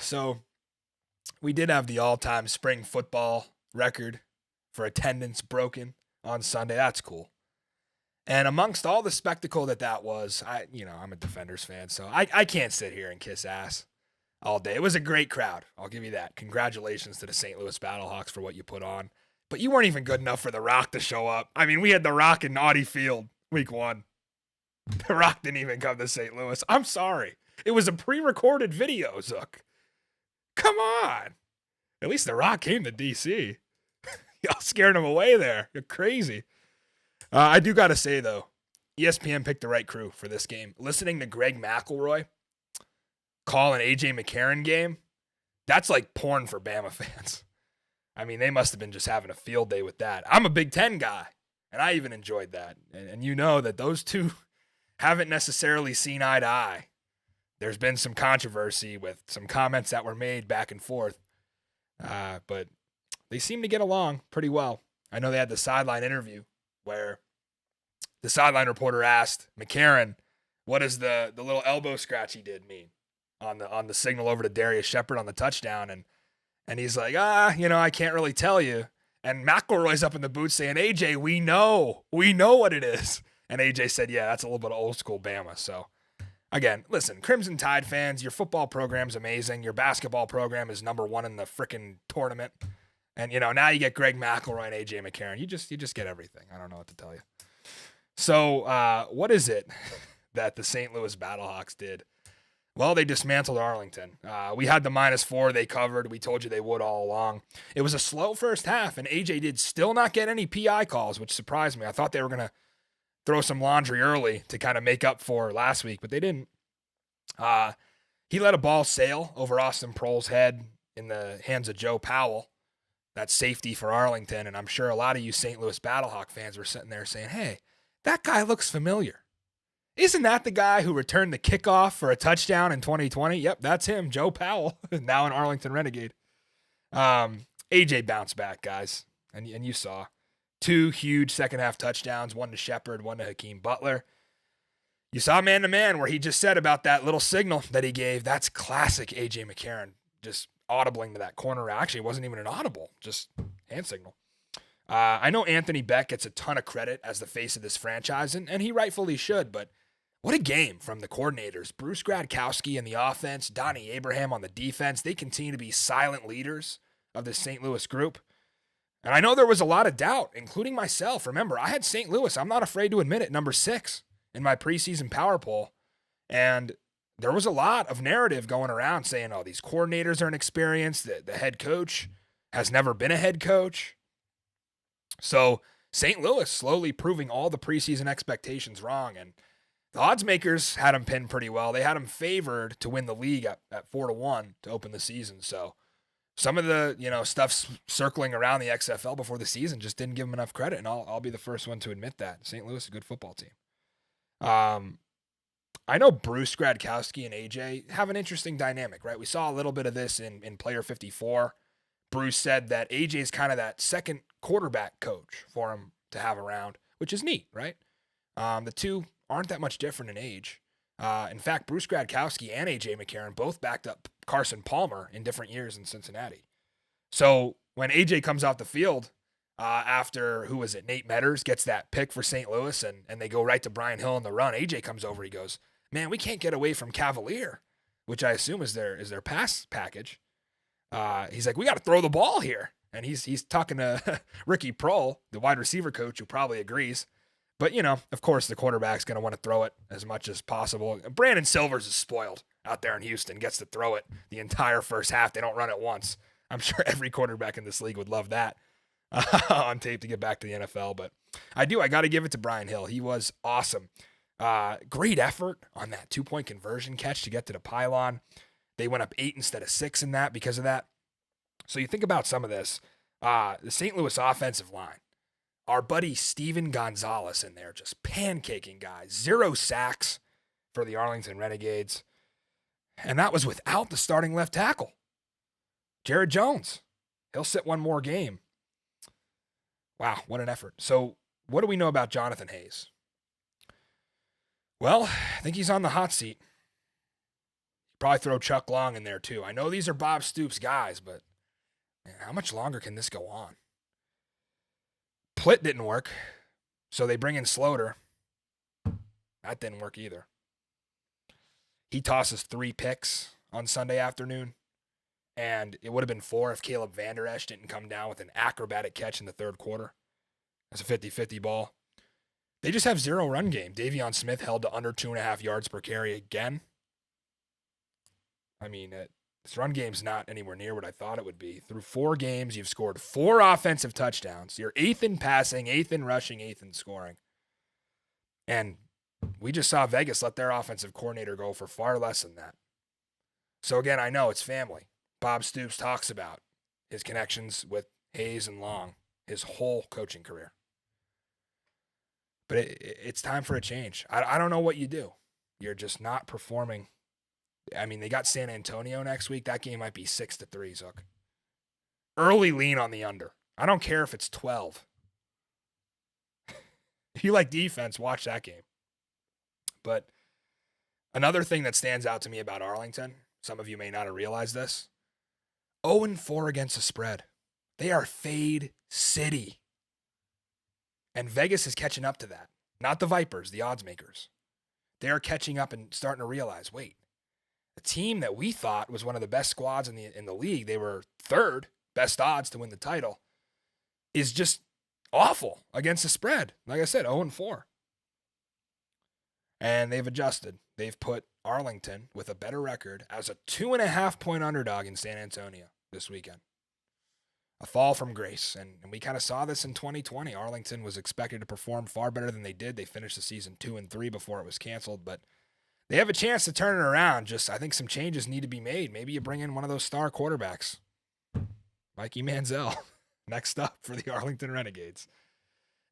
So we did have the all-time spring football record for attendance broken on Sunday. That's cool. And amongst all the spectacle that was, I'm a Defenders fan, so I can't sit here and kiss ass all day. It was a great crowd. I'll give you that. Congratulations to the St. Louis Battlehawks for what you put on. But you weren't even good enough for The Rock to show up. I mean, we had The Rock in Audi Field week 1. The Rock didn't even come to St. Louis. I'm sorry. It was a pre-recorded video, Zook. Come on. At least The Rock came to D.C. Y'all scared him away there. You're crazy. I do got to say, though, ESPN picked the right crew for this game. Listening to Greg McElroy call an A.J. McCarron game, that's like porn for Bama fans. I mean, they must have been just having a field day with that. I'm a Big Ten guy, and I even enjoyed that. And you know that those two haven't necessarily seen eye to eye. There's been some controversy with some comments that were made back and forth, but they seem to get along pretty well. I know they had the sideline interview where the sideline reporter asked McCarron, what does the little elbow scratch he did mean on the signal over to Darius Shepard on the touchdown? And he's like, I can't really tell you. And McElroy's up in the booth saying, AJ, we know what it is. And AJ said, yeah, that's a little bit of old school Bama. So again, listen, Crimson Tide fans, your football program's amazing. Your basketball program is number 1 in the freaking tournament. And, now you get Greg McElroy and A.J. McCarron. You just get everything. I don't know what to tell you. So what is it that the St. Louis Battlehawks did? Well, they dismantled Arlington. We had the -4 they covered. We told you they would all along. It was a slow first half, and A.J. did still not get any PI calls, which surprised me. I thought they were going to throw some laundry early to kind of make up for last week, but they didn't. He let a ball sail over Austin Prohl's head in the hands of Joe Powell. That's safety for Arlington, and I'm sure a lot of you St. Louis Battlehawk fans were sitting there saying, hey, that guy looks familiar. Isn't that the guy who returned the kickoff for a touchdown in 2020? Yep, that's him, Joe Powell, now an Arlington Renegade. AJ bounced back, guys, and you saw 2 huge second-half touchdowns, 1 to Shepard, 1 to Hakeem Butler. You saw man-to-man where he just said about that little signal that he gave. That's classic A.J. McCarron, just audibling to that corner. Actually, it wasn't even an audible, just hand signal. I know Anthony Beck gets a ton of credit as the face of this franchise, and he rightfully should, but what a game from the coordinators. Bruce Gradkowski in the offense, Donnie Abraham on the defense. They continue to be silent leaders of the St. Louis group. And I know there was a lot of doubt, including myself. Remember, I had St. Louis, I'm not afraid to admit it, number 6 in my preseason power poll. And there was a lot of narrative going around saying, oh, these coordinators are inexperienced. The head coach has never been a head coach. So St. Louis slowly proving all the preseason expectations wrong. And the odds makers had them pinned pretty well. They had them favored to win the league at 4-1 to open the season. So some of the, stuff circling around the XFL before the season just didn't give them enough credit. And I'll be the first one to admit that. St. Louis is a good football team. I know Bruce Gradkowski and AJ have an interesting dynamic, right? We saw a little bit of this in Player 54. Bruce said that AJ is kind of that second quarterback coach for him to have around, which is neat, right? The two aren't that much different in age. In fact, Bruce Gradkowski and A.J. McCarron both backed up Carson Palmer in different years in Cincinnati. So when A.J. comes off the field after, Nate Metters gets that pick for St. Louis, and they go right to Brian Hill in the run, A.J. comes over, he goes, man, we can't get away from Cavalier, which I assume is their pass package. He's like, we got to throw the ball here. And he's talking to Ricky Prohl, the wide receiver coach, who probably agrees. But, of course, the quarterback's going to want to throw it as much as possible. Brandon Silvers is spoiled out there in Houston, gets to throw it the entire first half. They don't run it once. I'm sure every quarterback in this league would love that on tape to get back to the NFL. But I got to give it to Brian Hill. He was awesome. Great effort on that 2-point conversion catch to get to the pylon. They went up 8 instead of 6 in that because of that. So you think about some of this. The St. Louis offensive line. Our buddy Steven Gonzalez in there, just pancaking guys. 0 sacks for the Arlington Renegades. And that was without the starting left tackle, Jared Jones. He'll sit one more game. Wow, what an effort. So what do we know about Jonathan Hayes? Well, I think he's on the hot seat. probably throw Chuck Long in there too. I know these are Bob Stoops guys, but man, how much longer can this go on? Plitt didn't work, so they bring in Sloter. That didn't work either. He tosses 3 picks on Sunday afternoon, and it would have been 4 if Caleb Vander Esch didn't come down with an acrobatic catch in the third quarter. That's a 50-50 ball. They just have 0 run game. Davion Smith held to under 2.5 yards per carry again. I mean, this run game's not anywhere near what I thought it would be. Through 4 games, you've scored 4 offensive touchdowns. You're 8th in passing, 8th in rushing, 8th in scoring. And we just saw Vegas let their offensive coordinator go for far less than that. So again, I know it's family. Bob Stoops talks about his connections with Hayes and Long his whole coaching career. But it's time for a change. I don't know what you do. You're just not performing. I mean, they got San Antonio next week. That game might be 6-3, Zook. Early lean on the under. I don't care if it's 12. If you like defense, watch that game. But another thing that stands out to me about Arlington, some of you may not have realized this, 0-4 against the spread. They are fade city. And Vegas is catching up to that. Not the Vipers, the odds makers. They are catching up and starting to realize, wait, the team that we thought was one of the best squads in the league, they were 3rd best odds to win the title, is just awful against the spread. Like I said, 0-4. And they've adjusted. They've put Arlington with a better record as a 2.5-point underdog in San Antonio this weekend. A fall from grace. And we kind of saw this in 2020. Arlington was expected to perform far better than they did. They finished the season 2-3 before it was canceled. But they have a chance to turn it around. Just, I think some changes need to be made. Maybe you bring in one of those star quarterbacks. Mikey Manziel, next up for the Arlington Renegades.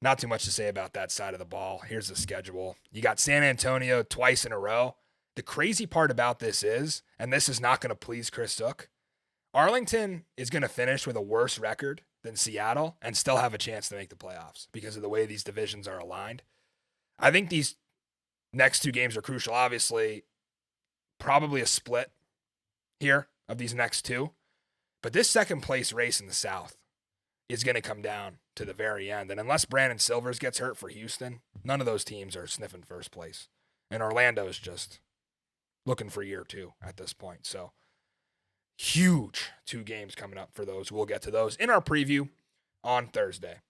Not too much to say about that side of the ball. Here's the schedule. You got San Antonio twice in a row. The crazy part about this is, and this is not going to please Chris Zook, Arlington is going to finish with a worse record than Seattle and still have a chance to make the playoffs because of the way these divisions are aligned. I think these next 2 games are crucial. Obviously, probably a split here of these next 2. But this second place race in the South is going to come down to the very end. And unless Brandon Silvers gets hurt for Houston, none of those teams are sniffing first place. And Orlando is just looking for year 2 at this point. So huge 2 games coming up for those. We'll get to those in our preview on Thursday.